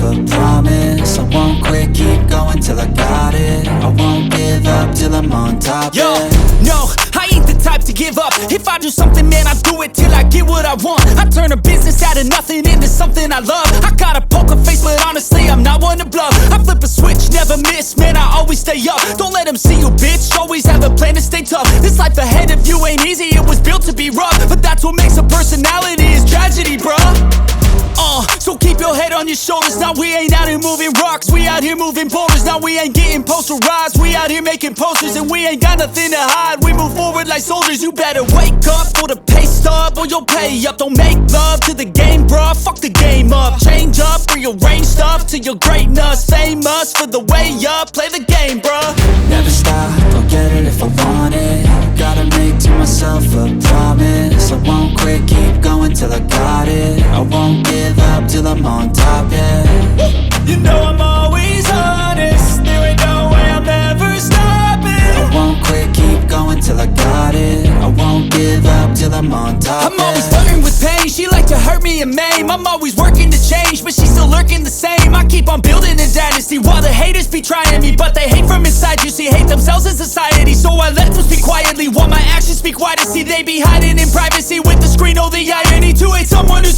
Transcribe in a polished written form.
a promise. I won't quit, keep going till I got it. I won't give up till I'm on top. Yo, no, I ain't the type to give up. If I do something, man, I do it till I get what I want. I turn a business out of nothing into something I love. I got a poker face, but honestly, I'm not one to bluff. I flip a switch, never miss, man, I always stay up. Don't let them see you, bitch, always have a plan to stay tough. This life ahead of you ain't easy, it was built to be rough. But that's what makes a personality, is tragedy, bruh. So keep your head on your shoulders. Now we ain't out here moving rocks, we out here moving boulders. Now we ain't getting posterized, we out here making posters. And we ain't got nothing to hide, we move forward like soldiers. You better wake up for the pay stub, or you'll pay up. Don't make love to the game, bruh, fuck the game up. Change up, rearrange stuff to your greatness. Famous for the way up, play the game, bruh. Never stop, I'll get it if I want it. Gotta make to myself a promise. I won't quit, keep going till I got it. I won't give up till I'm on top, yeah. You know I'm always honest, there ain't no way I'm ever stopping. I won't quit, keep going till I got it. I won't give up till I'm on top, I'm always flirting with pain, she like to hurt me and maim. I'm always working to change, but she's still lurking the same. I keep on building a dynasty while the haters be trying me. But they hate from inside, you see, hate themselves in society. So I let them speak quietly while my actions speak wider. See, they be hiding in privacy with the screen, oh the irony. To hate someone who's